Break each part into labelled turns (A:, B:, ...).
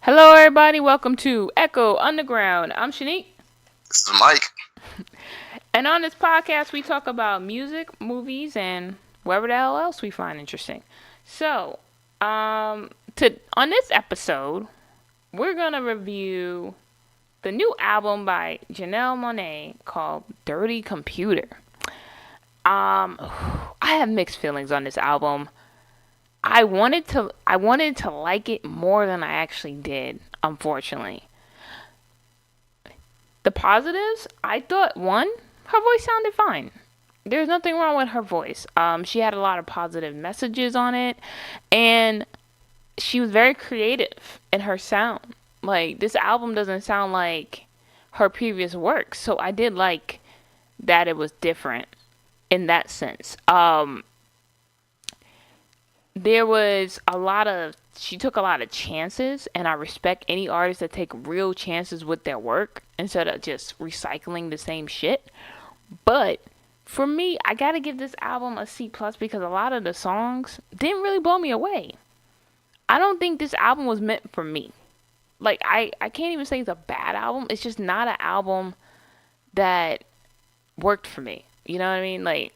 A: Hello, everybody. Welcome to Echo Underground. I'm Shanique,
B: This is Mike.
A: and on this podcast, we talk about music, movies, and whatever the hell else we find interesting. So, to on this episode, we're gonna review the new album by Janelle Monae called "Dirty Computer." Um, I have mixed feelings on this album. I wanted to like it more than I actually did, unfortunately. The positives, I thought one, her voice sounded fine. There's nothing wrong with her voice. She had a lot of positive messages on it, and she was very creative in her sound. Like this album doesn't sound like her previous work, so I did like that it was different in that sense. There was a lot of she took a lot of chances, and I respect any artist that take real chances with their work instead of just recycling the same shit. But for me, I gotta give this album a C plus because a lot of the songs didn't really blow me away. I don't think this album was meant for me. Like I can't even say it's a bad album. It's just not an album that worked for me. You know what I mean? Like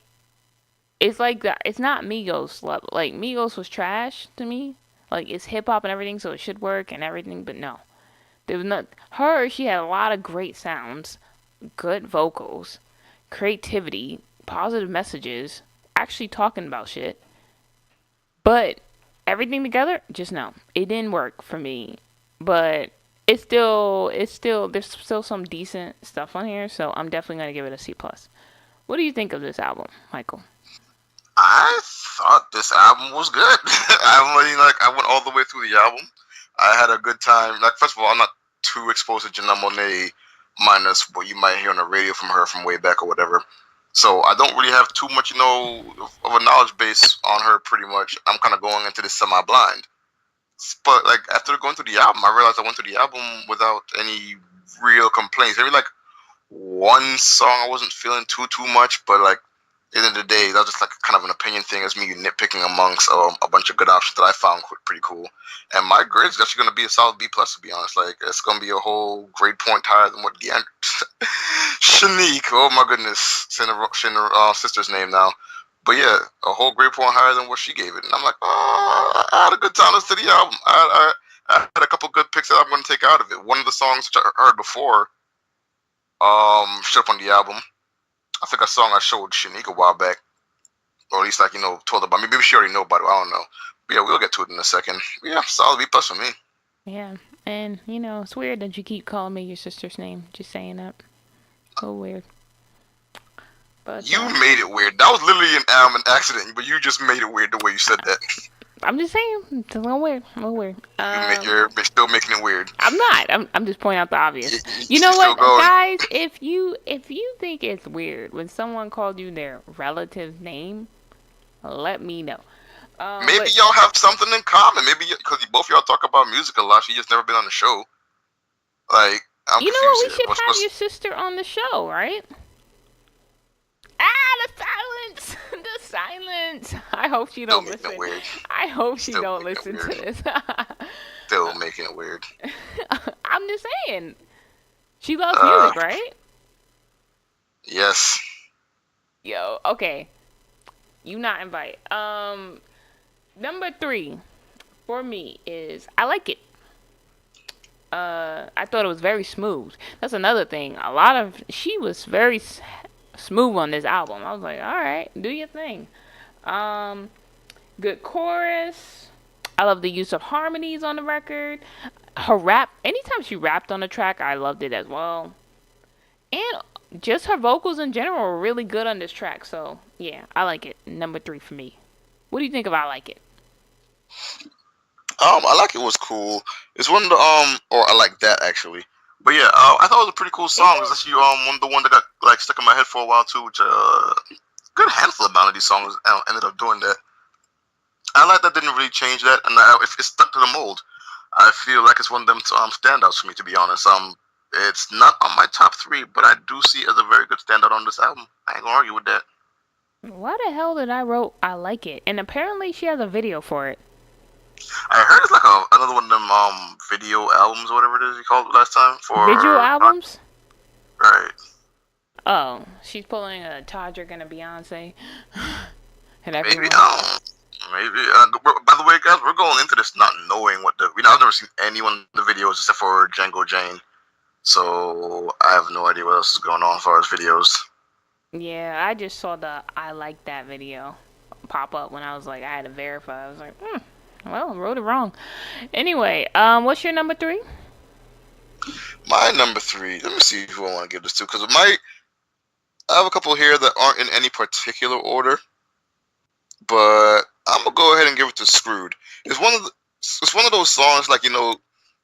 A: it's like that. It's not Migos level. Like Migos was trash to me. Like it's hip hop and everything, so it should work and everything. But no, there was not her. She had a lot of great sounds, good vocals, creativity, positive messages, actually talking about shit. But everything together, just no, it didn't work for me. But there's still some decent stuff on here, so I'm definitely gonna give it a C plus. What do you think of this album, Michael?
B: I thought this album was good. I went all the way through the album. I had a good time. Like first of all, I'm not too exposed to Janelle Monae, minus what you might hear on the radio from her from way back or whatever. So I don't really have too much, of a knowledge base on her. Pretty much, I'm kind of going into this semi-blind. But like after going through the album, I realized I went through the album without any real complaints. Maybe like one song I wasn't feeling too much, but like at the end of the day, that was just like kind of an opinion thing as me nitpicking amongst a bunch of good options that I found pretty cool. And my grade is actually going to be a solid B plus to be honest. Like it's going to be a whole grade point higher than what Deandre Shanique. Oh my goodness, saying her sister's name now. But yeah, a whole grade point higher than what she gave it. And I'm like, oh, I had a good time listening to the album. I had a couple good picks that I'm going to take out of it. One of the songs which I heard before, showed up on the album. I think a song I showed Shanique a while back, or at least like told her about. Maybe she already know about it. I don't know. But yeah, we'll get to it in a second. Yeah, solid B plus for me.
A: Yeah, and it's weird that you keep calling me your sister's name. Just saying that. A little weird. But
B: You made it weird. That was literally an accident, but you just made it weird the way you said that.
A: I'm just saying, it's a little weird. A little weird.
B: You're still making it weird.
A: I'm not. I'm just pointing out the obvious. You
B: You
A: know
B: still
A: what,
B: going.
A: guys? If you think it's weird when someone called you their relative's name, let me know.
B: Maybe
A: But
B: y'all have something in common. Maybe because both y'all talk about music a lot. She just never been on the show. Like I'm
A: you know what?
B: confused
A: We
B: here.
A: should have
B: What's
A: your sister on the show, right? Ah, the silence! The silence! I hope she
B: still
A: don't
B: making it
A: listen.
B: weird?
A: I hope she
B: Still
A: don't
B: making it
A: listen to
B: weird.
A: this.
B: Still making it weird.
A: I'm just saying. She loves
B: Uh,
A: music, right?
B: yes.
A: Yo, okay. You not invite. Number 3 for me is I like it. I thought it was very smooth. That's another thing. She was very smooth on this album. I was like, all right, do your thing. Um, Good chorus. I love the use of harmonies on the record. Her rap, anytime she rapped on the track, I loved it as well. And just her vocals in general were really good on this track. So yeah, I like it. Number 3 for me. What do you think of I like it?
B: I like it was cool. It's one of the or I like that actually. But yeah, I thought it was a pretty cool
A: Is
B: song. It's
A: it?
B: actually one of the one that got like stuck in my head for a while too, which good handful of melody songs ended up doing that. I like that didn't really change that, and if it's stuck to the mold, I feel like it's one of them standouts for me. To be honest, it's not on my top three, but I do see it as a very good standout on this album. I ain't gonna argue with that.
A: Why the hell did I wrote I like it? And apparently she has a video for it.
B: I heard it's like another one of them video albums or whatever it is you called it last time
A: Visual
B: for
A: albums?
B: right.
A: Oh, she's pulling a Todrick and a Beyonce and
B: Maybe
A: everyone.
B: maybe. By the way, guys, we're going into this not knowing what the. I've never seen any one of the videos except for Django Jane, so I have no idea what else is going on as far as videos.
A: Yeah, I just saw the I like that video pop up when I was like, I had to verify. I was like, well, I wrote it wrong. Anyway, what's your number three?
B: My number three. Let me see who I want to give this to because I have a couple here that aren't in any particular order, but I'm gonna go ahead and give it to Screwed. It's one of the, it's one of those songs like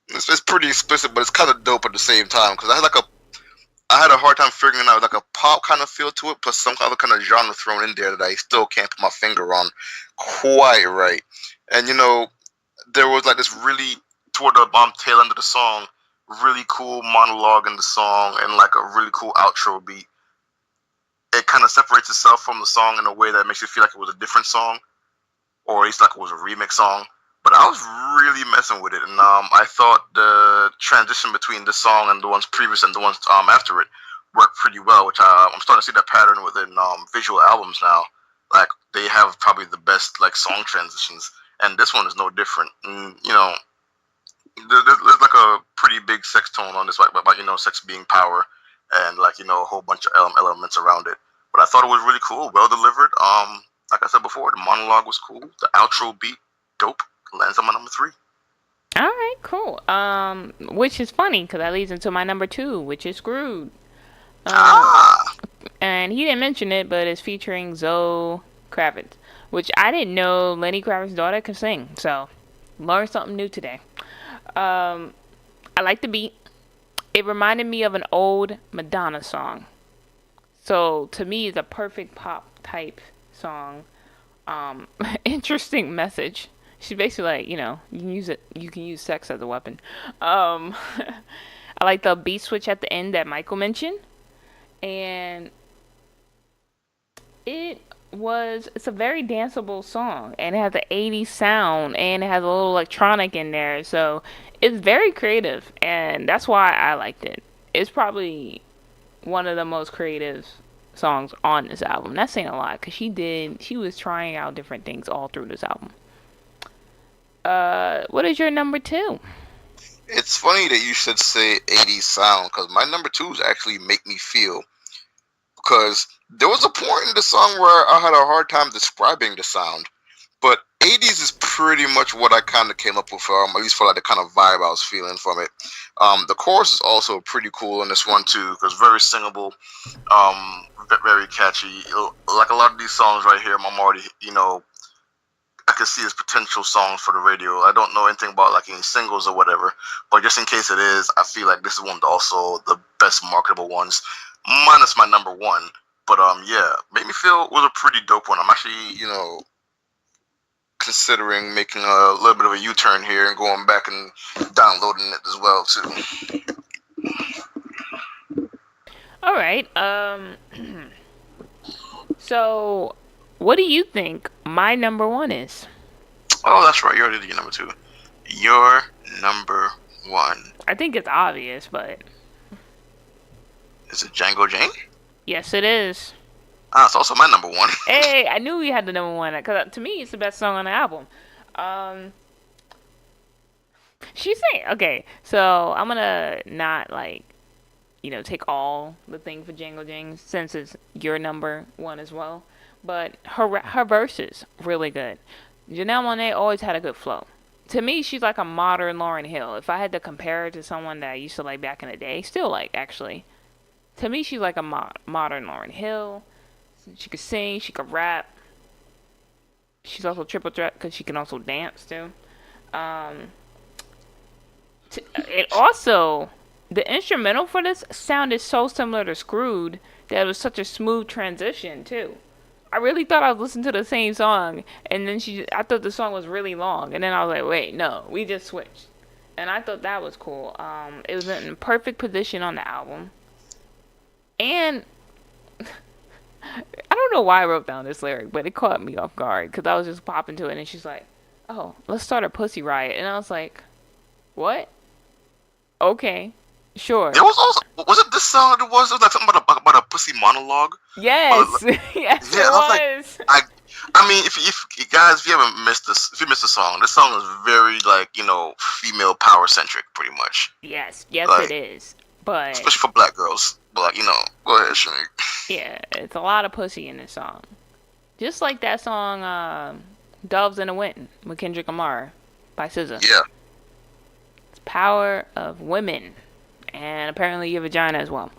B: it's pretty explicit, but it's kind of dope at the same time because I had a hard time figuring out like a pop kind of feel to it, plus some other kind of genre thrown in there that I still can't put my finger on quite right. And there was like this really toward the tail end of the song, really cool monologue in the song, and like a really cool outro beat. It kind of separates itself from the song in a way that makes you feel like it was a different song, or at least like it was a remix song. But I was really messing with it, and I thought the transition between the song and the ones previous and the ones after it worked pretty well. Which I'm starting to see that pattern within visual albums now. Like they have probably the best like song transitions, and this one is no different. And, there's like a pretty big sex tone on this, like about sex being power, and like a whole bunch of elements around it. But I thought it was really cool, well delivered. Like I said before, the monologue was cool. The outro beat, dope. Lands on my number three.
A: All right, cool. Which is funny because that leads into my number two, which is Screwed. Um,
B: Ah,
A: and he didn't mention it, but it's featuring Zoe Kravitz, which I didn't know Lenny Kravitz's daughter could sing. So, learned something new today. Um, I like the beat. It reminded me of an old Madonna song. So to me, it's a perfect pop type song. Interesting message. She's basically like, you can use it. You can use sex as a weapon. Um, I like the beat switch at the end that Michael mentioned, and it's a very danceable song, and it has an 80s sound, and it has a little electronic in there, so it's very creative, and that's why I liked it. It's probably one of the most creative songs on this album. That's saying a lot because she was trying out different things all through this album. What is your number two?
B: it's funny that you should say 80s sound because my number twos actually make me feel because there was a point in the song where I had a hard time describing the sound, but 80s is pretty much what I kind of came up with, at least for like the kind of vibe I was feeling from it. The chorus is also pretty cool in this one too because very singable, very catchy. Like a lot of these songs right here, I'm already I can see as potential songs for the radio. I don't know anything about like any singles or whatever, but just in case it is, I feel like this is one of also the best marketable ones, minus my number one. But yeah, made me feel it was a pretty dope one. I'm actually considering making a little bit of a U-turn here and going back and downloading it as well too.
A: All right. So what do you think my number one is?
B: Oh, that's right. You already did your number two. Your number one
A: I think it's obvious, but
B: is it Django Jane?
A: yes, it is.
B: Ah, it's also my number one.
A: Hey, I knew we had the number one because to me it's the best song on the album. Um, she's saying okay, so I'm gonna not like take all the thing for Jangle Jang since it's your number one as well. But her verses really good. Janelle Monae always had a good flow. To me, she's like a modern Lauryn Hill. If I had to compare her to someone that I used to like back in the day, still like actually. To me, she's like a modern Lauryn Hill. She could sing, she could rap. She's also triple threat because she can also dance too. Um, it also the instrumental for this sounded so similar to Screwed that it was such a smooth transition too. I really thought I was listening to the same song, and then I thought the song was really long, and then I was like, wait, no, we just switched, and I thought that was cool. It was in perfect position on the album, and I don't know why I wrote down this lyric, but it caught me off guard because I was just popping to it, and she's like, "Oh, let's start a pussy riot," and I was like, "What? Okay,
B: There
A: sure."
B: was also was it this song? It was like something about a pussy monologue. But
A: Yes, yes,
B: yeah,
A: it
B: I was like,
A: was.
B: I I mean, if guys, if you haven't missed this, if you missed the song, this song is very like female power centric, pretty much.
A: Yes, yes, it
B: Like
A: is. But
B: especially for black girls. But like go ahead, Shanique.
A: yeah, it's a lot of pussy in this song. Just like that song, "Doves in the Wind" with Kendrick Lamar by SZA.
B: Yeah.
A: It's power of women, and apparently your vagina as well.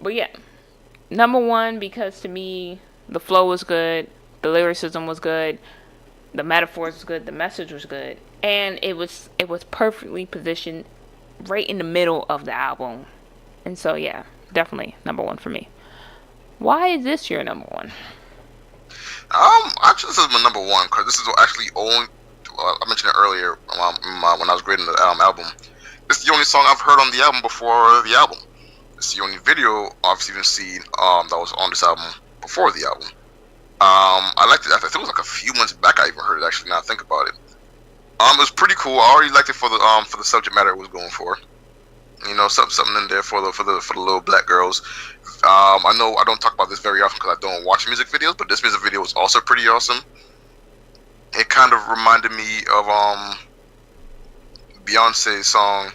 A: But yeah, number one because to me the flow was good, the lyricism was good, the metaphors was good, the message was good, and it was perfectly positioned right in the middle of the album. And so yeah, definitely number one for me. Why is this your number one?
B: Actually, this is my number one because this is actually only. I mentioned it earlier when I was grading the album. This is the only song I've heard on the album before the album. It's the only video I've even seen that was on this album before the album. I liked it. I think it was like a few months back I even heard it. Actually, now I think about it. It was pretty cool. I already liked it for the subject matter it was going for. Something in there for the little black girls. I know I don't talk about this very often because I don't watch music videos, but this music video was also pretty awesome. It kind of reminded me of Beyonce's song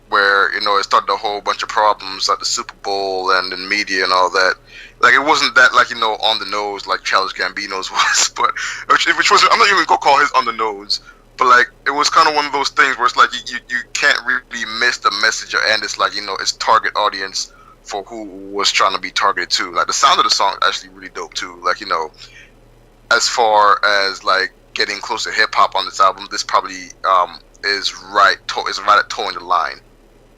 B: where it started a whole bunch of problems at the Super Bowl and in media and all that. Like it wasn't that like on the nose like Childish Gambino's was, but which was I'm not even gonna call his on the nose, but like it was kind of one of those things where it's like you can't really miss the message and it's like it's target audience for who was trying to be targeted to. Like the sound of the song is actually really dope too. Like as far as like getting close to hip hop on this album, this probably is right at towing the line.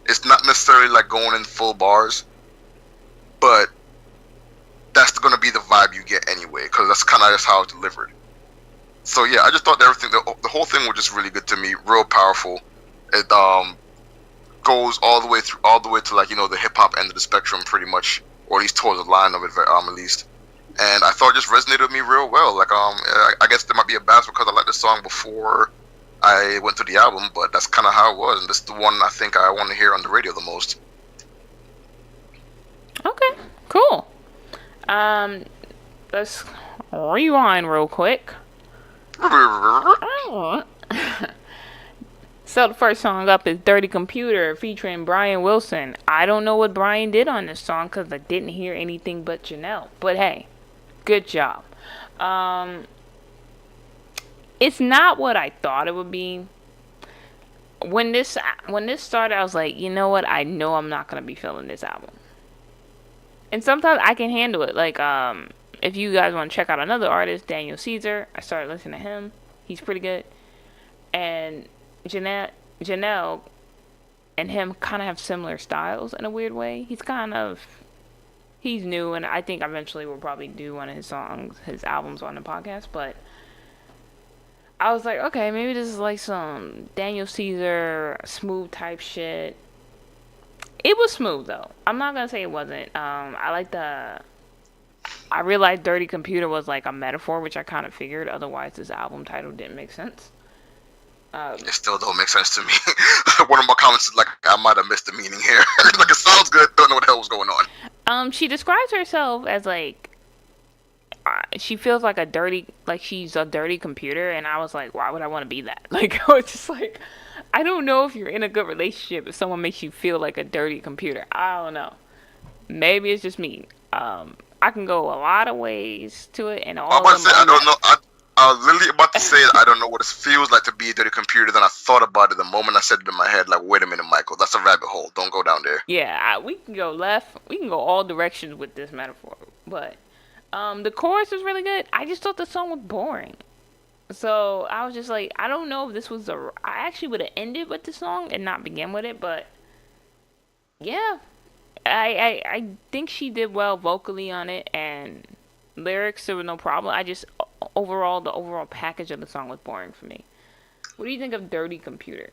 B: It's not necessarily like going in full bars, but that's going to be the vibe you get anyway, because that's kind of just how it's delivered. So yeah, I just thought everything, the whole thing was just really good to me, real powerful. It goes all the way to like the hip hop end of the spectrum, pretty much, or at least towards the line of it, at least. And I thought it just resonated with me real well. Like I guess there might be a bias because I liked the song before I went to the album, but that's kind of how it was, and this is the one I think I want to hear on the radio the most.
A: Okay, cool. Um, let's rewind real quick. So the first song up is "Dirty Computer" featuring Brian Wilson. I don't know what Brian did on this song because I didn't hear anything but Janelle. But hey, good job. Um, it's not what I thought it would be. When this started, I was like, you know what? I know I'm not gonna be feeling this album. And sometimes I can handle it. Like if you guys want to check out another artist, Daniel Caesar, I started listening to him. He's pretty good. And Janelle and him kind of have similar styles in a weird way. He's new, and I think eventually we'll probably do one of his albums on the podcast. But I was like, okay, maybe this is like some Daniel Caesar smooth type shit. It was smooth though. I'm not gonna say it wasn't. I realized "Dirty Computer" was like a metaphor, which I kind of figured. Otherwise, this album title didn't make sense.
B: It still don't make sense to me. One of my comments is like, I might have missed the meaning here. Like it sounds good, don't know what the hell was going on.
A: She describes herself as like she feels like she's a dirty computer, and I was like, why would I want to be that? Like, I was just like, I don't know if you're in a good relationship if someone makes you feel like a dirty computer. I don't know. Maybe it's just me. I can go a lot of ways to it, and
B: I'm
A: all
B: about
A: of
B: to
A: them
B: say
A: are
B: I don't
A: not.
B: know. I was literally about to say I don't know what it feels like to be a dirty computer. Then I thought about it the moment I said it in my head. Like, wait a minute, Michael, that's a rabbit hole. Don't go down there.
A: Yeah, we can go left. We can go all directions with this metaphor. But the chorus is really good. I just thought the song was boring. So I was just like, I don't know if this was the. I actually would have ended with the song and not begin with it, but yeah, I think she did well vocally on it, and lyrics there was no problem. I just overall the overall package of the song was boring for me. What do you think of "Dirty Computer"?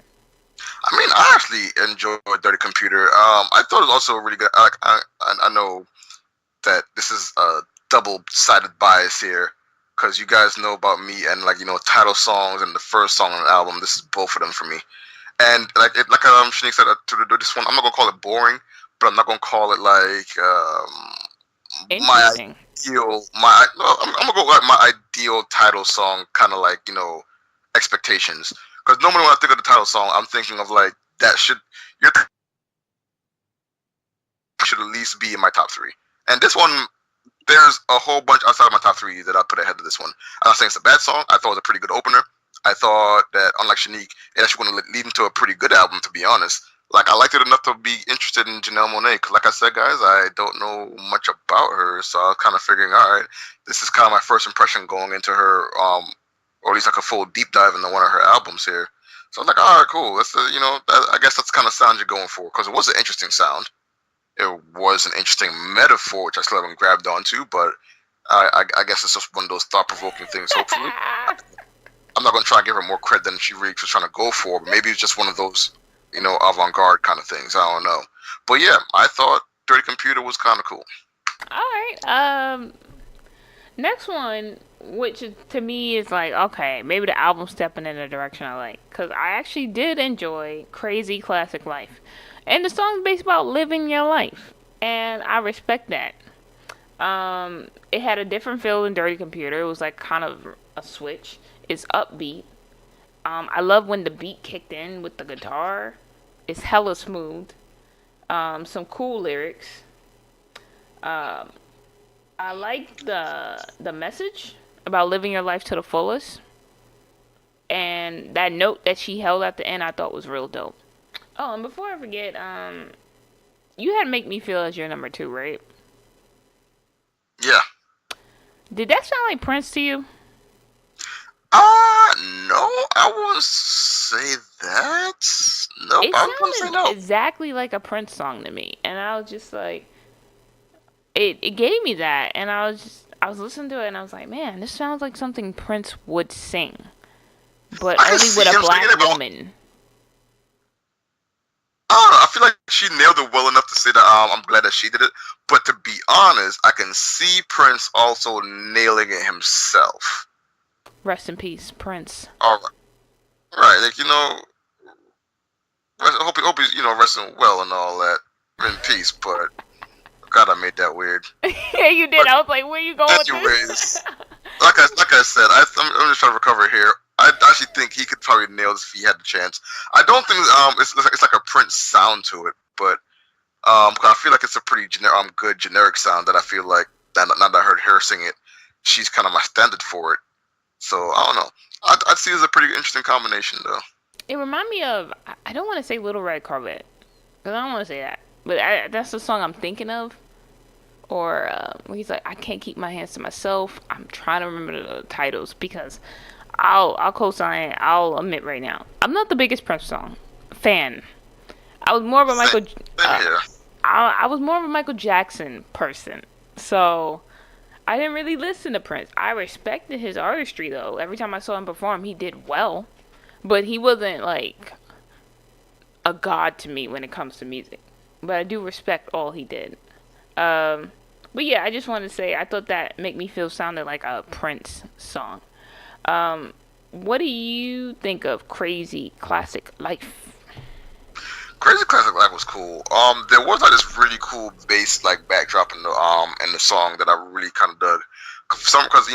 B: I mean, I actually enjoyed Dirty Computer. I thought it was also really good. I know that this is a double-sided bias here. because you guys know about me and like title songs and the first song on the album. This is both of them for me. And Shanique said to this one, I'm not gonna call it boring, but I'm not gonna call it like my
A: Interesting.
B: I'm gonna go like my ideal title song, kind of like expectations. Because normally when I think of the title song, I'm thinking of like that should at least be in my top three. And this one, there's a whole bunch outside of my top three that I put ahead of this one. I'm not saying it's a bad song. I thought it was a pretty good opener. I thought that, unlike Shanique, it actually going to lead into a pretty good album, to be honest. Like, I liked it enough to be interested in Janelle Monae. Because, like I said, guys, I don't know much about her. So I was kind of figuring, all right, this is kind of my first impression going into her, or at least like a full deep dive into one of her albums here. So I was like, all right, cool. That's I guess that's the kind of sound you're going for. Because it was an interesting sound. It was an interesting metaphor, which I still haven't grabbed onto, but I guess it's just one of those thought-provoking things, hopefully. I'm not going to try to give her more credit than she really was trying to go for, but maybe it's just one of those, avant-garde kind of things. I don't know. But yeah, I thought Dirty Computer was kind of cool.
A: All right. Next one, which to me is like, okay, maybe the album's stepping in a direction I like, because I actually did enjoy Crazy Classic Life, and the song's based about living your life, and I respect that. It had a different feel than Dirty Computer. It was like kind of a switch. It's upbeat. I love when the beat kicked in with the guitar. It's hella smooth. Some cool lyrics. Um, I like the message about living your life to the fullest, and that note that she held at the end I thought was real dope. Oh, and before I forget, you had Make Me Feel as your number two, right?
B: Yeah.
A: Did that sound like Prince to you?
B: No, I won't say that. Nope,
A: It
B: I'm going to say
A: sounded
B: no.
A: exactly like a Prince song to me, and I was just like, it gave me that, and I was listening to it, and I was like, man, this sounds like something Prince would sing, but
B: I can
A: only with
B: see
A: a
B: him singing
A: black
B: it, but
A: woman.
B: I don't know. I feel like she nailed it well enough to say that I'm glad that she did it. But to be honest, I can see Prince also nailing it himself.
A: Rest in peace, Prince.
B: All right, like hope he's resting well and all that in peace. But God, I made that weird.
A: Yeah, you did.
B: But
A: I was like, where you going with this?
B: anyways, like I said, I'm just trying to recover here. I actually think he could probably nail this if he had the chance. I don't think it's like a Prince sound to it, but 'cause I feel like it's a pretty good generic sound that I feel like that now that I heard her sing it, she's kind of my standard for it. So I don't know. I'd see it as a pretty interesting combination though.
A: It reminded me of, I don't want to say Little Red Corvette, because I don't want to say that, but that's the song I'm thinking of. Or when he's like, I can't keep my hands to myself. I'm trying to remember the titles because I'll co-sign it. I'll admit right now, I'm not the biggest Prince song fan. I was more of a
B: Same,
A: Michael.
B: same here.
A: I was more of a Michael Jackson person. So I didn't really listen to Prince. I respected his artistry though. Every time I saw him perform, he did well, but he wasn't like a god to me when it comes to music. But I do respect all he did. Um, but yeah, I just wanted to say I thought that "Make Me Feel" sounded like a Prince song. Um, what do you think of "Crazy Classic Life"?
B: Crazy Classic Life was cool. There was like this really cool bass like backdrop in the song that I really kind of dug. Because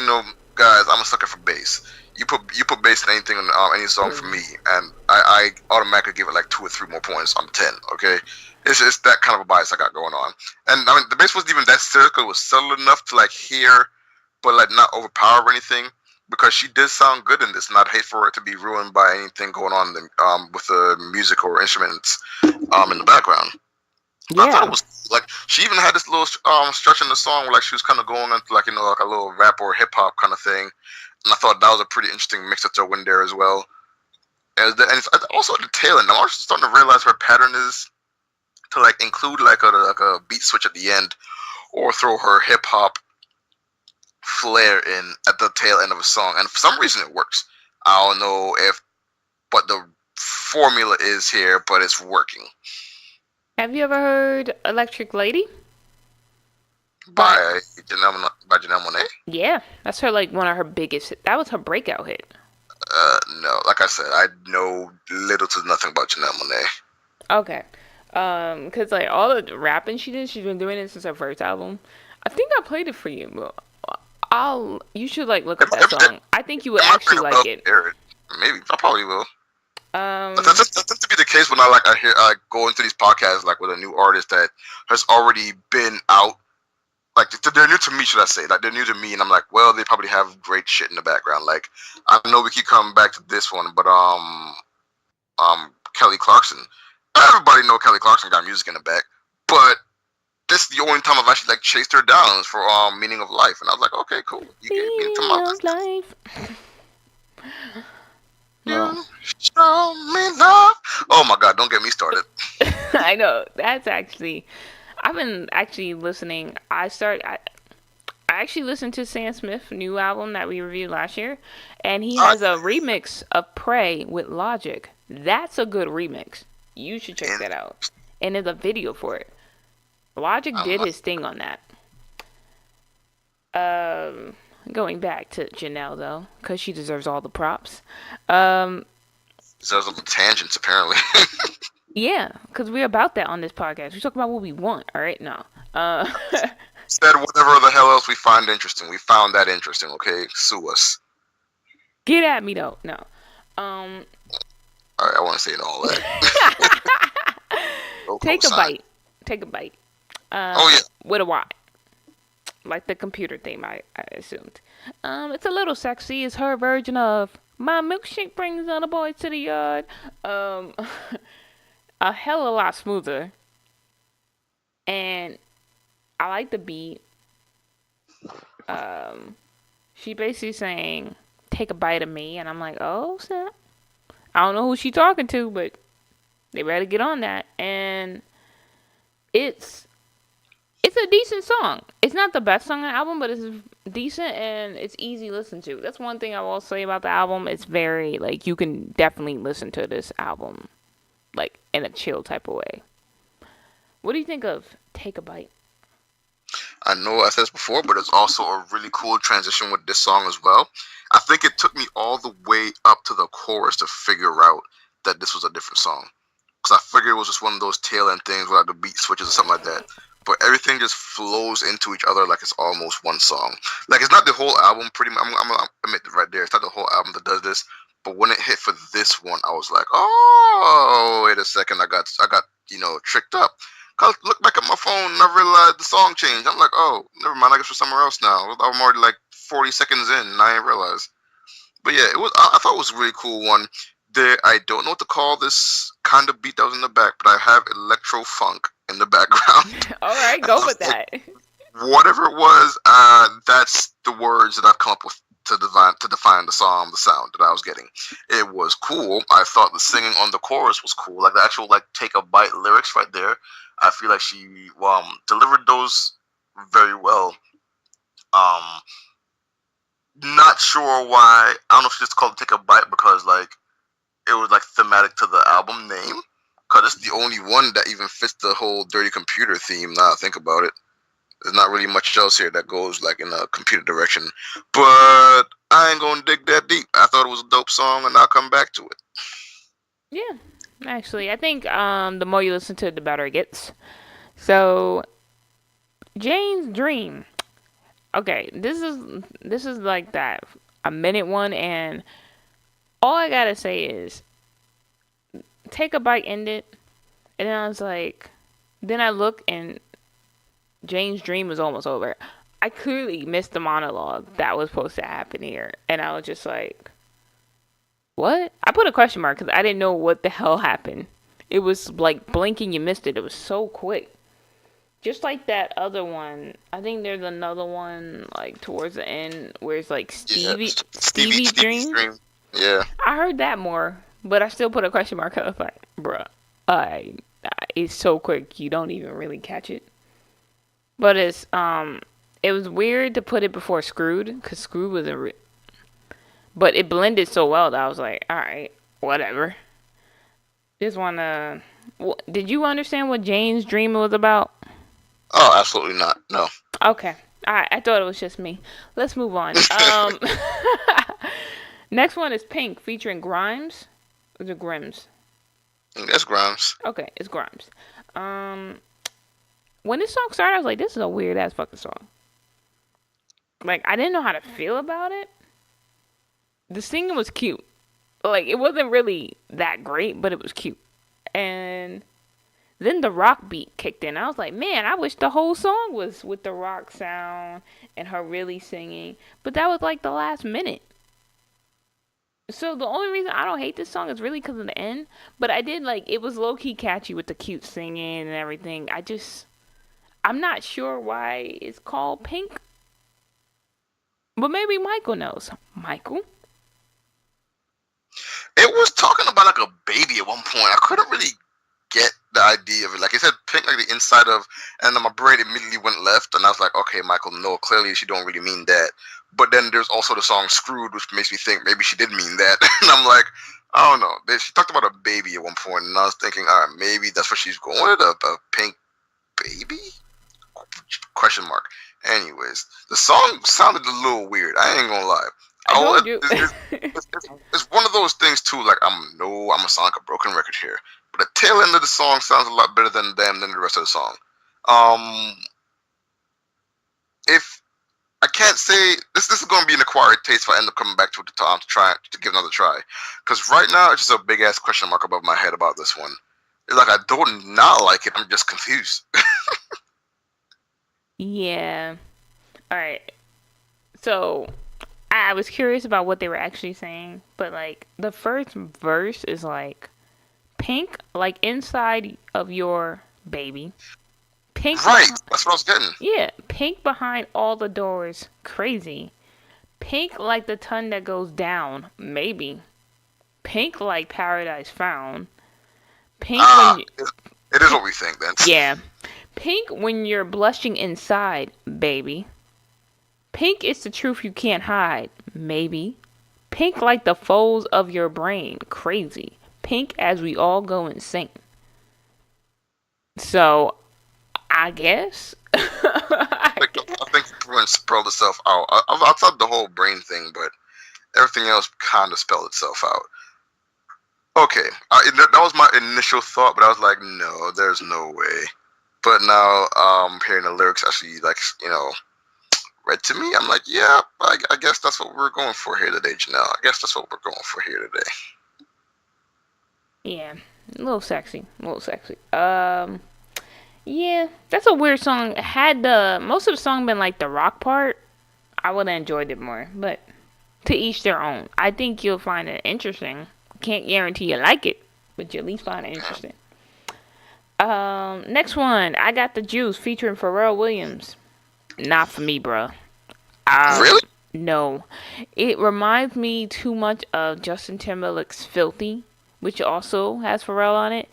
B: guys, I'm a sucker for bass. You put bass in anything in any song for me, and I automatically give it like 2 or 3 more points on 10. Okay, it's that kind of a bias I got going on. And I mean, the bass wasn't even that circle. It was subtle enough to like hear, but like not overpower or anything. Because she did sound good in this, and I'd hate for it to be ruined by anything going on with the music or instruments in the background. I thought it
A: Yeah,
B: was like she even had this little stretch in the song where like she was kind of going into like like a little rap or hip hop kind of thing, and I thought that was a pretty interesting mix to throw in there as well. And it's also at the tail end. I'm also starting to realize her pattern is to like include like a beat switch at the end, or throw her hip hop flair in at the tail end of a song, and for some reason it works. I don't know if what the formula is here, but it's working.
A: have you ever heard "Electric Lady"? But
B: By Janelle Monae.
A: yeah, that's her like one of her biggest. That was her breakout hit.
B: No, like I said, I know little to nothing about Janelle Monae.
A: Okay. Cause like all the rapping she did, she's been doing it since her first album. I think I played it for you, but you should like look up that
B: It
A: song. I think you would
B: might
A: actually
B: ring a bell
A: like
B: to
A: it.
B: hear it. Maybe I probably will. But
A: Um,
B: that tends to be the case when I hear I go into these podcasts like with a new artist that has already been out. Like they're new to me, should I say? Like they're new to me, and I'm like, well, they probably have great shit in the background. Like I know we keep coming back to this one, but Kelly Clarkson. Everybody know Kelly Clarkson got music in the back, but this is the only time I've actually like chased her down for Meaning of Life, and I was like, okay, cool. You gave me into
A: meaning
B: my
A: of life. Well,
B: you show me love. Oh my god, don't get me started.
A: I know that's actually. I've been actually listening. I actually listened to Sam Smith's new album that we reviewed last year, and he
B: Uh,
A: has a remix of Pray with Logic. That's a good remix. You should check
B: and
A: that out. And there's a video for it. Logic
B: I'm
A: did
B: like,
A: his thing on that. Um, Going back to Janelle though, because she deserves all the props. Um,
B: there's little tangents apparently.
A: yeah, because we're about that on this podcast. We talk about what we want. All right, no. Uh,
B: Said whatever the hell else we find interesting. We found that interesting. Okay, sue us.
A: get at me though. No. Um,
B: All right, I want to say all that. No
A: take a
B: cosign.
A: bite. Take a bite.
B: Oh yeah.
A: With a Y, like the computer theme. I assumed. It's a little sexy. It's her version of my milkshake brings all the boys to the yard. Um, a hell of a lot smoother, and I like the beat. Um, she basically saying, "Take a bite of me," and I'm like, "Oh snap!" I don't know who she talking to, but they better get on that. And it's it's a decent song. It's not the best song on the album, but it's decent and it's easy to listen to. That's one thing I will say about the album. It's very like you can definitely listen to this album like in a chill type of way. What do you think of Take a Bite?
B: I know I said this before, but it's also a really cool transition with this song as well. I think it took me all the way up to the chorus to figure out that this was a different song. Because I figured it was just one of those tail end things where like, the beat switches or something like that. But everything just flows into each other like it's almost one song. Like it's not the whole album. Pretty much, I'm gonna admit it right there. It's not the whole album that does this. But when it hit for this one, I was like, oh, wait a second, I got tricked up. I looked back at my phone and I realized the song changed. I'm like, oh, never mind. I guess we're somewhere else now. I'm already like 40 seconds in and I didn't realize. But yeah, it was. I thought it was a really cool one. There, I don't know what to call this kind of beat that was in the back, but I have electro funk in the background.
A: All right, go with that.
B: Whatever it was, that's the words that I've come up with to define the song, the sound that I was getting. It was cool. I thought the singing on the chorus was cool, like the actual like take a bite lyrics right there. I feel like she delivered those very well. Um, Not sure why. I don't know if she just called it take a bite because like it was like thematic to the album name. Cause it's the only one that even fits the whole dirty computer theme. Now I think about it. There's not really much else here that goes like in a computer direction. But I ain't gonna dig that deep. I thought it was a dope song, and I'll come back to it.
A: Yeah, actually, I think the more you listen to it, the better it gets. So, Jane's Dream. Okay, this is like that a minute one, and all I gotta say is take a bite, end it, and then I was like, then I look and Jane's Dream was almost over. I clearly missed the monologue that was supposed to happen here, and I was just like, what? I put a question mark because I didn't know what the hell happened. It was like blinking, you missed it. It was so quick. Just like that other one, I think there's another one like towards the end where it's like
B: Yeah,
A: Stevie's
B: Stevie's
A: dream.
B: dream. Yeah,
A: I heard that more, but I still put a question mark. I was like, bruh, I it's so quick you don't even really catch it. But it was weird to put it before Screwed because Screwed was but it blended so well that I was like, all right, whatever. Just wanna. Did you understand what Jane's dream was about?
B: oh, absolutely not. No.
A: Okay. I thought it was just me. Let's move on. Next one is Pink featuring Grimes. Or is it Grims?
B: That's Grimes.
A: Okay, it's Grimes. Um, when this song started, I was like, this is a weird ass fucking song. Like, I didn't know how to feel about it. The singing was cute. Like, it wasn't really that great, but it was cute. And then the rock beat kicked in. I was like, man, I wish the whole song was with the rock sound and her really singing. But that was like the last minute. So the only reason I don't hate this song is really because of the end. But I did like it was low key catchy with the cute singing and everything. I'm not sure why it's called Pink, but maybe Michael knows. Michael?
B: It was talking about like a baby at one point. I couldn't really get the idea of it. Like it said pink, like the inside of, and then my brain immediately went left, and I was like, okay, Michael, no, clearly she don't really mean that. But then there's also the song "Screwed," which makes me think maybe she did mean that, and I'm like, I don't know. She talked about a baby at one point, and I was thinking, all right, maybe that's what she's going with, a pink baby? Question mark. Anyways, the song sounded a little weird. I ain't gonna lie.
A: I told you.
B: It's one of those things too. Like I'm a sound like a broken record here, but the tail end of the song sounds a lot better than the rest of the song. Um, if I can't say this is going to be an acquired taste if I end up coming back to it to try to give another try, because right now it's just a big ass question mark above my head about this one. It's like I don't not like it. I'm just confused.
A: Yeah. All right. So I was curious about what they were actually saying, but like the first verse is like pink, like inside of your baby. Pink.
B: Right, that's what I was getting.
A: Yeah, pink behind all the doors. Crazy. Pink like the ton that goes down. Maybe. Pink like paradise found. Pink
B: Ah,
A: when you,
B: it is what we think then.
A: yeah. Pink when you're blushing inside, baby. Pink is the truth you can't hide, maybe. Pink like the folds of your brain, crazy. Pink as we all go insane. So, I guess.
B: I think everyone spelled itself out. Outside the whole brain thing, but everything else kind of spelled itself out. Okay, that was my initial thought, but I was like, no, there's no way. But now, hearing the lyrics actually, like, read to me, I'm like, yeah, I guess that's what we're going for here today, Janelle. I guess that's what we're going for here today.
A: Yeah, a little sexy. A little sexy. Yeah, that's a weird song. Had the most of the song been like the rock part, I would have enjoyed it more. But to each their own. I think you'll find it interesting. Can't guarantee you like it, but you at least find it interesting. Next one, I got the Juice featuring Pharrell Williams. Not for me, bruh.
B: Really?
A: No, it reminds me too much of Justin Timberlake's "Filthy," which also has Pharrell on it,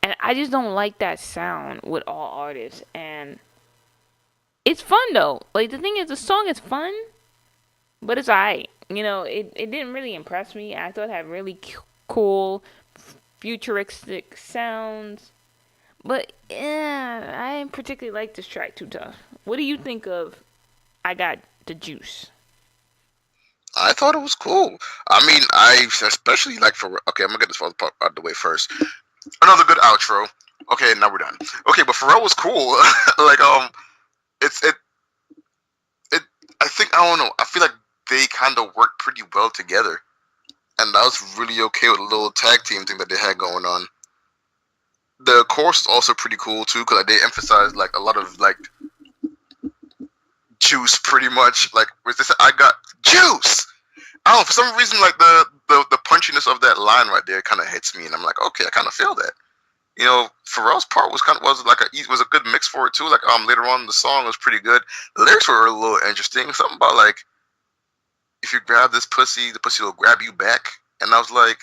A: and I just don't like that sound with all artists. And it's fun though. Like the thing is, the song is fun, but it's alright. It didn't really impress me. I thought it had really cool, futuristic sounds. But yeah, I didn't particularly like this track too tough. What do you think of I Got the Juice?
B: I thought it was cool. I mean, I especially like for okay. I'm gonna get this part out of the way first. Another good outro. Okay, now we're done. Okay, but Pharrell was cool. like it's it. I think I don't know. I feel like they kind of worked pretty well together, and I was really okay with the little tag team thing that they had going on. The chorus is also pretty cool too, because they emphasize like a lot of like juice, pretty much. Like with this, I got juice. I don't know, for some reason, like the punchiness of that line right there kind of hits me, and I'm like, okay, I kind of feel that. Pharrell's part was like was a good mix for it too. Like later on in the song was pretty good. The lyrics were a little interesting. Something about like if you grab this pussy, the pussy will grab you back. And I was like,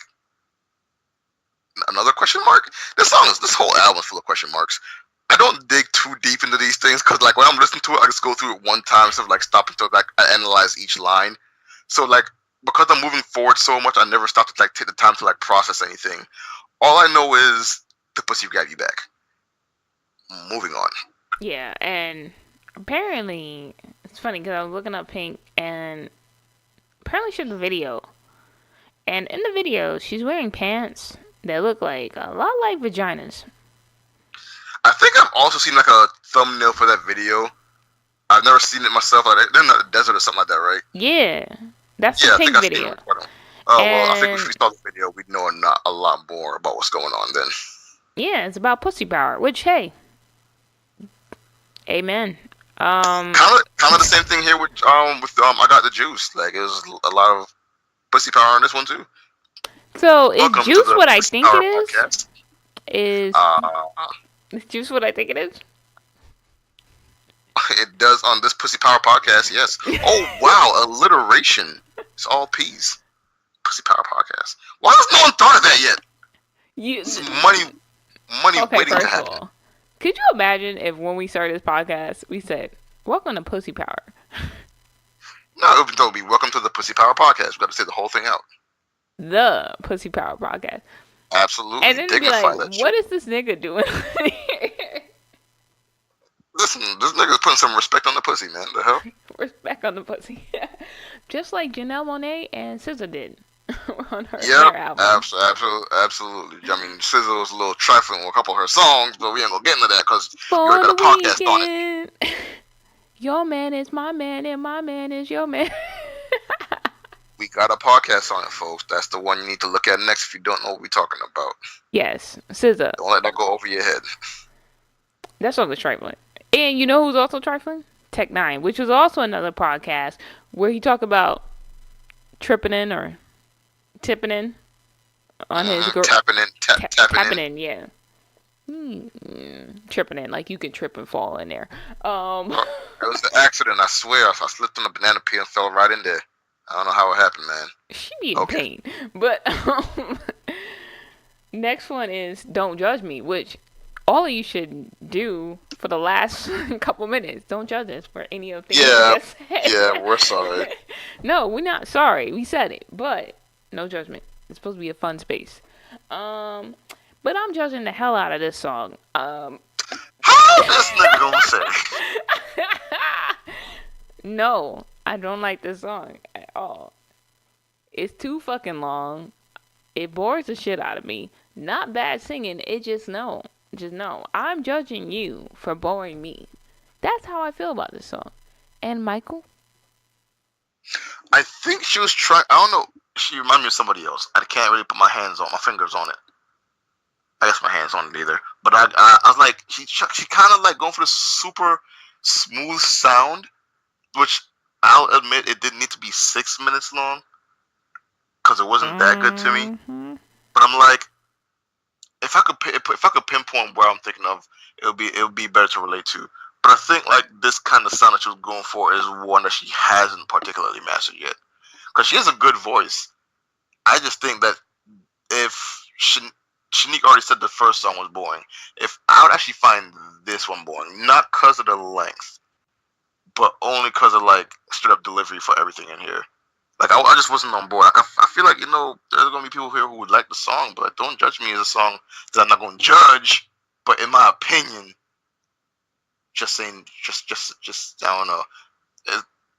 B: another question mark. This whole album is full of question marks. I don't dig too deep into these things because like when I'm listening to it, I just go through it one time instead of like stopping to like I analyze each line. So like because I'm moving forward so much, I never stop to like take the time to like process anything. All I know is the pussy grab you back. Moving on.
A: Yeah, and Apparently, it's funny because I was looking up Pink and apparently she had the video. And in the video, she's wearing pants that look like a lot like vaginas.
B: I think I've also seen like a thumbnail for that video. I've never seen it myself. Like they're in the desert or something like that, right?
A: Yeah, that's the
B: Yeah, I think
A: Pink
B: I've seen
A: video.
B: it. Oh well, I think if we
A: And
B: saw the video, we'd know not a lot more about what's going on then.
A: yeah, it's about pussy power, which, hey, amen.
B: Kind of the same thing here with I got the juice. Like it was a lot of pussy power on this one too.
A: So is
B: Welcome to
A: juice
B: the
A: what I
B: Pussy
A: think it
B: Power
A: is?
B: Podcast.
A: Is
B: Uh,
A: juice what I think it is?
B: it does on this Pussy Power Podcast. Yes. Oh wow, alliteration. It's all P's. Pussy Power Podcast. Why has no one thought of that yet?
A: You
B: It's money
A: okay?
B: waiting to
A: First of
B: happen.
A: all, could you imagine if when we started this podcast we said, "Welcome to Pussy Power"?
B: No, it would be welcome to the Pussy Power Podcast. We got to say the whole thing out.
A: The Pussy Power podcast,
B: Absolutely.
A: and then it'd be
B: Dignify
A: like,
B: that
A: "What
B: shit.
A: is this nigga doing?"
B: Listen, this nigga's putting some respect on the pussy, man. The hell?
A: Respect on the pussy, just like Janelle Monae and SZA did on
B: Yep.
A: their album.
B: Absolutely. I mean, SZA was a little trifling with a couple of her songs, but we ain't gonna get into that because you
A: For
B: already
A: the
B: got a podcast on it.
A: weekend, your man is my man, and my man is your man.
B: We got a podcast on it, folks. That's the one you need to look at next if you don't know what we're talking about.
A: Yes, SZA.
B: Don't let that go over your head.
A: That song was trifling. And you know who's also trifling? Tech Nine, which was also another podcast where he talked about tripping in or tipping in on his girl.
B: Tapping in, tapping
A: Tapping
B: in.
A: in, yeah. Tripping in, like you can trip and fall in there.
B: It was an accident, I swear. I slipped on a banana peel and fell right in there. I don't know how it happened, man.
A: She be in
B: Okay.
A: pain. But next one is Don't Judge Me, which all of you should do for the last couple minutes. Don't judge us for any of the things
B: Yeah,
A: we just said.
B: yeah, we're sorry.
A: No, we're not sorry. We said it, but no judgment. It's supposed to be a fun space. But I'm judging the hell out of this song.
B: How this nigga gonna say?
A: No, I don't like this song at all. It's too fucking long. It bores the shit out of me. Not bad singing. It just no. Just no. I'm judging you for boring me. That's how I feel about this song. And Michael?
B: I think she was trying. I don't know. She reminded me of somebody else. I can't really put my fingers on it. I guess my hands on it either. But I was like, she kind of like going for the super smooth sound, which I'll admit it didn't need to be 6 minutes long because it wasn't that good to me.
A: Mm-hmm.
B: But I'm like, if I could pinpoint where I'm thinking of, it would be better to relate to. But I think like this kind of sound that she was going for is one that she hasn't particularly mastered yet, because she has a good voice. I just think that if Shanique already said the first song was boring, if I would actually find this one boring, not because of the length, but only because of like straight up delivery for everything in here. Like I just wasn't on board. Like I feel like there's gonna be people here who would like the song, but Don't Judge Me is a song that I'm not gonna judge. But in my opinion, just saying, just I don't know.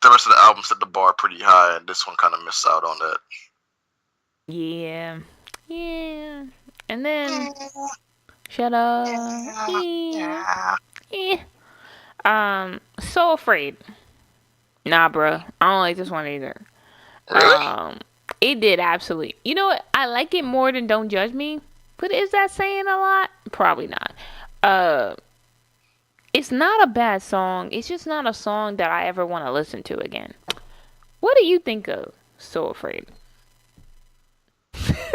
B: The rest of the album set the bar pretty high, and this one kind of missed out on that.
A: Yeah. Yeah. And then shut up. Yeah. Yeah. So Afraid. Nah, bruh. I don't like this one either.
B: Really?
A: It did absolutely. You know what? I like it more than Don't Judge Me. But is that saying a lot? Probably not. It's not a bad song. It's just not a song that I ever want to listen to again. What do you think of So Afraid?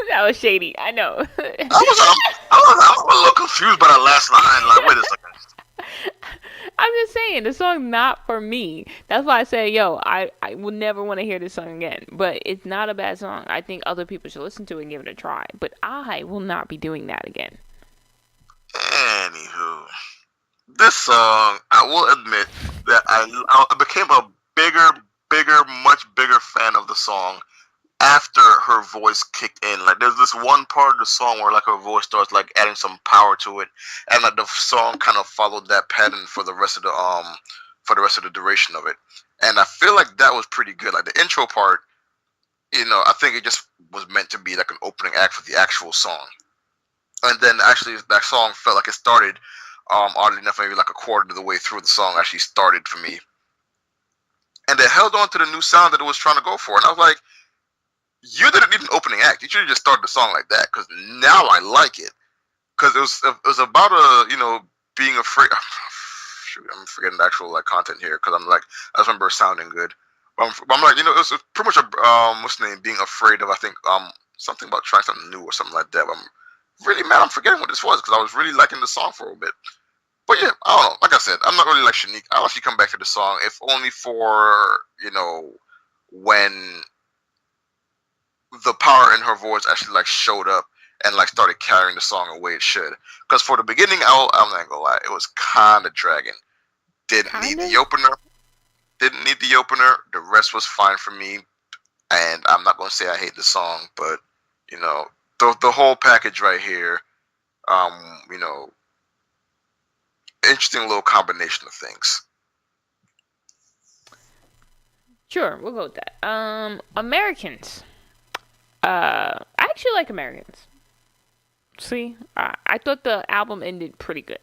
A: That was shady. I know.
B: I was a little confused by that last line. Like, wait a second.
A: I'm just saying the song's not for me. That's why I say, yo, I will never want to hear this song again. But it's not a bad song. I think other people should listen to it and give it a try. But I will not be doing that again.
B: Anywho, this song, I will admit that I became a much bigger fan of the song after her voice kicked in. Like, there's this one part of the song where like her voice starts like adding some power to it, and like the song kind of followed that pattern for the rest of for the rest of the duration of it. And I feel like that was pretty good. Like the intro part, I think it just was meant to be like an opening act for the actual song. And then actually that song felt like it started, oddly enough, maybe like a quarter of the way through the song actually started for me. And it held on to the new sound that it was trying to go for. And I was like, you didn't need an opening act. You should have just started the song like that, because now I like it. Because it was about being afraid. Shoot, I'm forgetting the actual like content here because I'm like I just remember it sounding good. But I'm like it was pretty much what's the name, being afraid of, I think, something about trying something new or something like that. But I'm really mad I'm forgetting what this was because I was really liking the song for a bit. But yeah, I don't know. Like I said, I'm not really like Shanique. I'll actually come back to the song if only for when the power in her voice actually like showed up and like started carrying the song the way it should. Because for the beginning, I'm not gonna lie, it was kind of dragging. Didn't need
A: Kinda.
B: the opener. Didn't need the opener. The rest was fine for me. And I'm not gonna say I hate the song, but you know, the whole package right here, um, you know, interesting little combination of things.
A: Sure, we'll go with that. Americans. I actually like Americans. See, I thought the album ended pretty good.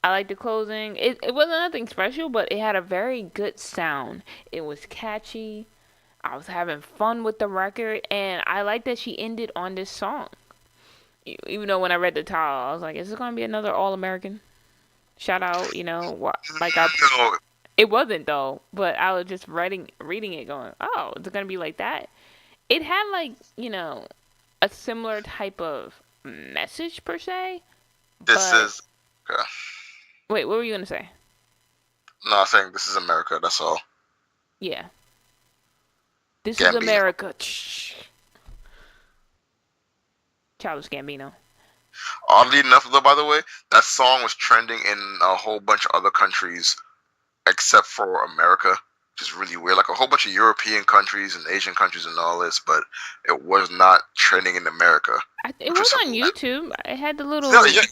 A: I liked the closing. It wasn't nothing special, but it had a very good sound. It was catchy. I was having fun with the record, and I like that she ended on this song. Even though when I read the title, I was like, "Is this gonna be another All American shout out?" Like our.
B: No,
A: It wasn't though, but I was just reading it, going, "Oh, it's gonna be like that." It had like a similar type of message per se,
B: this
A: but
B: is okay.
A: wait, what were you gonna say?
B: No, I think this is America. That's all.
A: Yeah, this is
B: Gambino.
A: America. Childish Gambino.
B: Oddly enough, though, by the way, that song was trending in a whole bunch of other countries except for America, which is really weird. Like a whole bunch of European countries and Asian countries and all this, but it was not trending in America,
A: It
B: which was
A: was
B: some.
A: on YouTube. It had the
B: No,
A: little.
B: yeah,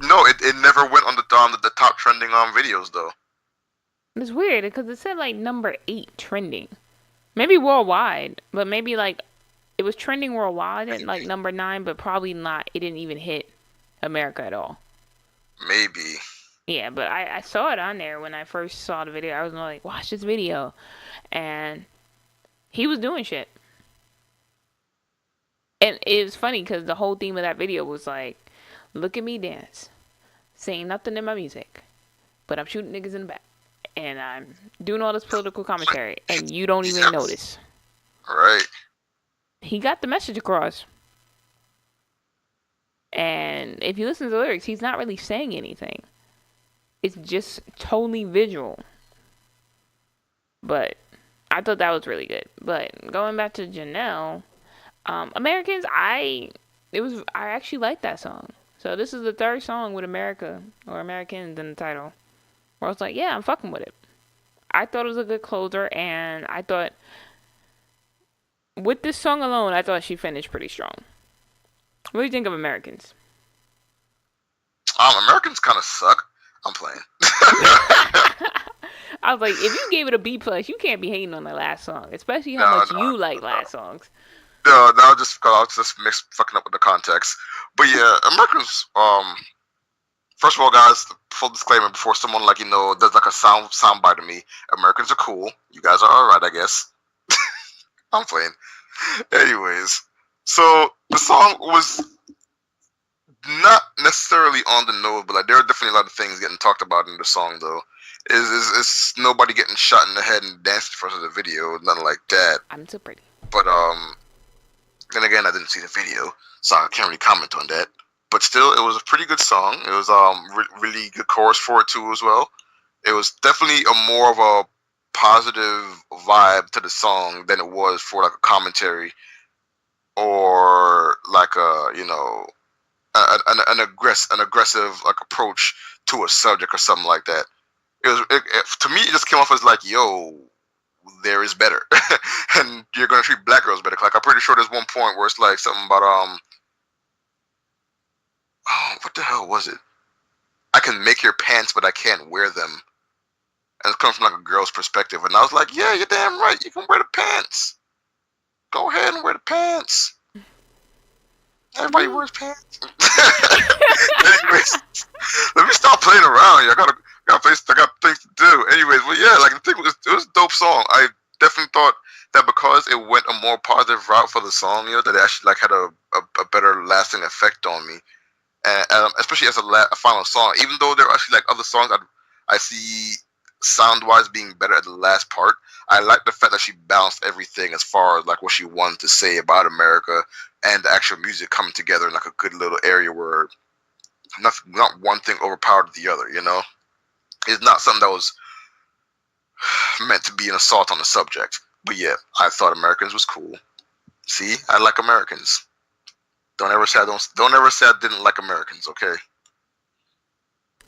B: no, it never went on the top trending videos though.
A: It's weird because it said like number 8 trending. Maybe worldwide, but maybe like it was trending worldwide at like number 9, but probably not. It didn't even hit America at all.
B: Maybe.
A: Yeah, but I saw it on there when I first saw the video. I was like, watch this video. And he was doing shit. And it was funny because the whole theme of that video was like, look at me dance. Saying nothing in my music. But I'm shooting niggas in the back. And I'm doing all this political commentary. And you don't even
B: Yes.
A: notice.
B: Right.
A: He got the message across. And if you listen to the lyrics, he's not really saying anything. It's just totally visual. But I thought that was really good. But going back to Janelle, Americans, I actually like that song. So this is the third song with America or Americans in the title. Where I was like, yeah, I'm fucking with it. I thought it was a good closer, and I thought with this song alone, I thought she finished pretty strong. What do you think of Americans?
B: Americans kind of suck. I'm playing.
A: I was like, if you gave it a B+, you can't be hating on the last song, especially how
B: No,
A: much
B: no,
A: you like
B: no.
A: last songs.
B: No, that was just because I was just fucking up with the context. But yeah, Americans. First of all, guys, full disclaimer before someone does like a sound bite to me. Americans are cool. You guys are all right, I guess. I'm playing. Anyways, so the song was not necessarily on the nose, but like there are definitely a lot of things getting talked about in the song though. Is nobody getting shot in the head and dancing for the video, nothing like that.
A: I'm so pretty.
B: But then again, I didn't see the video, so I can't really comment on that. But still, it was a pretty good song. It was really good chorus for it too as well. It was definitely a more of a positive vibe to the song than it was for like a commentary or like an aggressive like approach to a subject or something like that. To me, it just came off as like, yo, there is better, and you're gonna treat black girls better. Like I'm pretty sure there's one point where it's like something about oh, what the hell was it? I can make your pants, but I can't wear them. and it's coming from like a girl's perspective. And I was like, yeah, you're damn right. You can wear the pants. Go ahead and wear the pants. Everybody
A: Yeah.
B: wears pants. Anyways, let me stop playing around here. I got things to do. Anyways, but yeah, like the thing was, it was a dope song. I definitely thought that because it went a more positive route for the song, that it actually like had a better lasting effect on me, and especially as a final song. Even though there are actually like other songs I see sound wise being better at the last part. I like the fact that she balanced everything as far as like what she wanted to say about America and the actual music coming together in like a good little area where not one thing overpowered the other. It's not something that was meant to be an assault on the subject. But yeah, I thought Americans was cool. See, I like Americans. Don't ever say I didn't like Americans. Okay,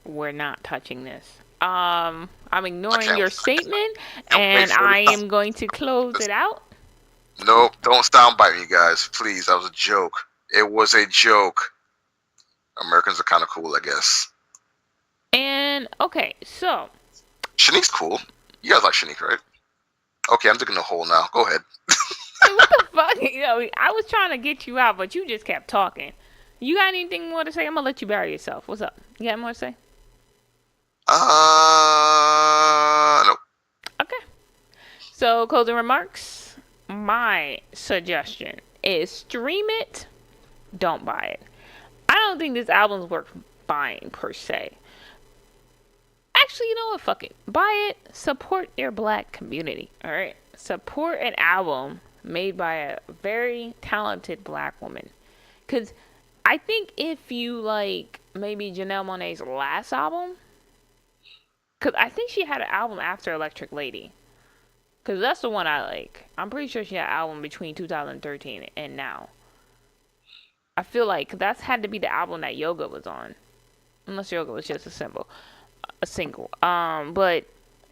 A: We're not touching this. I'm
B: I
A: ignoring
B: can't.
A: your statement,
B: Can't wait
A: and
B: for
A: I
B: this.
A: am going to close it out.
B: Nope, don't soundbite me, guys. Please, that was a joke. It was a joke. Americans are kind of cool, I guess.
A: And okay, so
B: Shanique's cool. You guys like Shanique, right? Okay, I'm digging a hole now. Go ahead.
A: wait, what the fuck? I was trying to get you out, but you just kept talking. You got anything more to say? I'm gonna let you bury yourself. What's up? You got more to say?
B: Nope.
A: Okay. So closing remarks. My suggestion is stream it. Don't buy it. I don't think this album's worth buying per se. Actually, you know what? Fuck it. Buy it. Support your black community. All right. Support an album made by a very talented black woman. Cause I think if you like maybe Janelle Monae's last album, cause I think she had an album after Electric Lady. Cause that's the one I like. I'm pretty sure she had an album between 2013 and now. I feel like that's had to be the album that Yoga was on, unless Yoga was just a single. But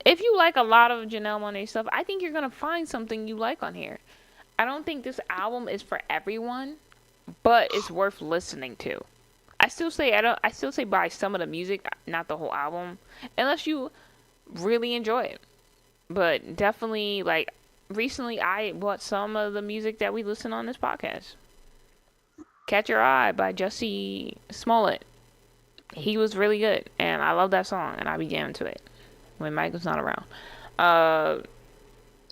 A: if you like a lot of Janelle Monae stuff, I think you're gonna find something you like on here. I don't think this album is for everyone, but it's worth listening to. I still say buy some of the music, not the whole album, unless you really enjoy it. But definitely, like recently, I bought some of the music that we listen on this podcast. "Catch Your Eye" by Jussie Smollett. He was really good, and I love that song, and I be jamming to it when Mike was not around. Uh,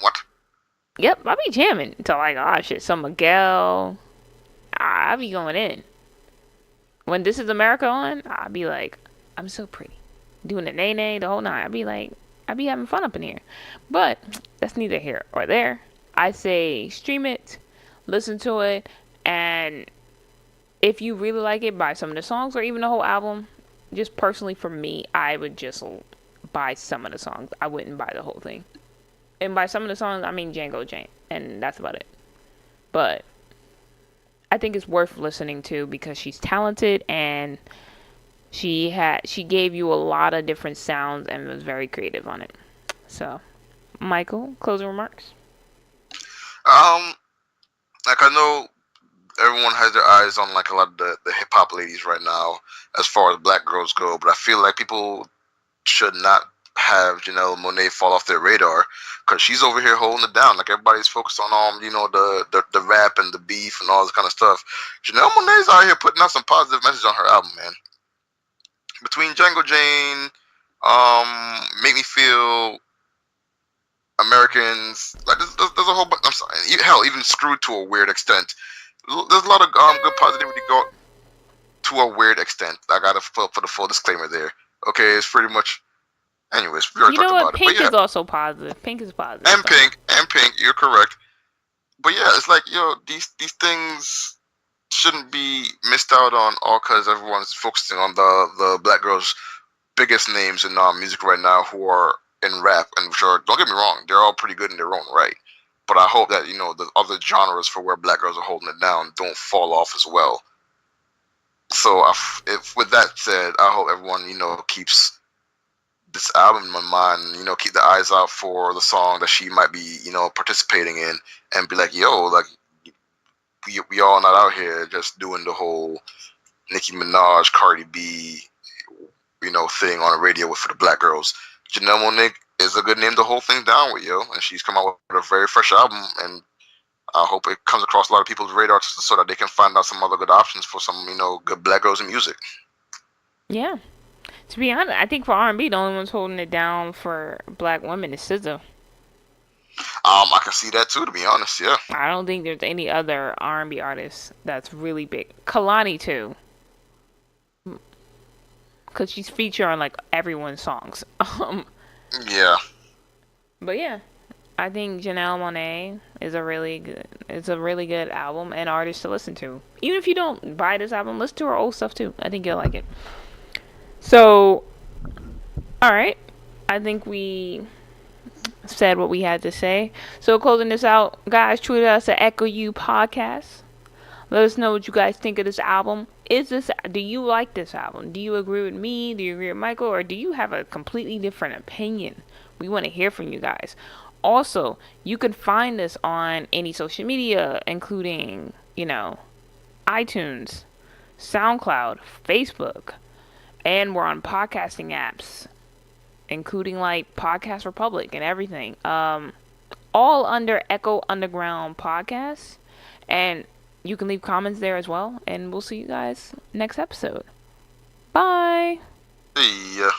B: What?
A: yep, I be jamming to like shit, some Miguel. I be going in. When "This Is America" on, I be like, I'm so pretty, doing the nay nay the whole night. I be like, I be having fun up in here, but that's neither here or there. I say stream it, listen to it, and if you really like it, buy some of the songs or even the whole album. Just personally for me, I would just buy some of the songs. I wouldn't buy the whole thing. And by some of the songs, I mean Django Jane, and that's about it. But I think it's worth listening to because she's talented and she gave you a lot of different sounds and was very creative on it. So, Michael, closing remarks.
B: Um, like I know everyone has their eyes on like a lot of the hip hop ladies right now, as far as black girls go. But I feel like people should not have Janelle Monae fall off their radar because she's over here holding it down. Like everybody's focused on the rap and the beef and all this kind of stuff. Janelle Monae's out here putting out some positive message on her album, man. Between Django Jane, Make Me Feel, Americans, like there's a whole bunch. I'm sorry, hell, even Screwed to a weird extent. There's a lot of good positivity go to a weird extent. I gotta put the full disclaimer there. Okay, it's pretty much. Anyways, we already
A: You know
B: talked
A: what?
B: about it, but
A: Pink
B: yeah,
A: is also positive. Pink is positive.
B: and
A: So.
B: Pink, you're correct. But yeah, it's like these things shouldn't be missed out on all because everyone's focusing on the black girls' biggest names in music right now who are in rap, and sure, don't get me wrong, they're all pretty good in their own right. But I hope that the other genres for where black girls are holding it down don't fall off as well. So if with that said, I hope everyone keeps this album in my mind. Keep the eyes out for the song that she might be participating in, and be like, yo, like we all not out here just doing the whole Nicki Minaj, Cardi B, thing on the radio for the black girls. Janelle Monae is a good name to hold things down with, yo. And she's come out with a very fresh album, and I hope it comes across a lot of people's radar so that they can find out some other good options for some, good black girls in music.
A: Yeah. To be honest, I think for R&B, the only ones holding it down for black women is SZA.
B: I can see that too, to be honest. Yeah.
A: I don't think there's any other R&B artist that's really big. Kalani too, because she's featured on like everyone's songs.
B: Yeah.
A: But yeah, I think Janelle Monae is a really good. It's a really good album and artist to listen to. Even if you don't buy this album, listen to her old stuff too. I think you'll like it. So, all right, I think we said what we had to say. So closing this out, guys, tweet us at Echo U Podcast. Let us know what you guys think of this album. Do you like this album? Do you agree with me? Do you agree with Michael? Or do you have a completely different opinion? We want to hear from you guys. Also, you can find us on any social media, including, iTunes, SoundCloud, Facebook, and we're on podcasting apps, including like Podcast Republic and everything. All under Echo Underground Podcast. And you can leave comments there as well. And we'll see you guys next episode. Bye.
B: See ya.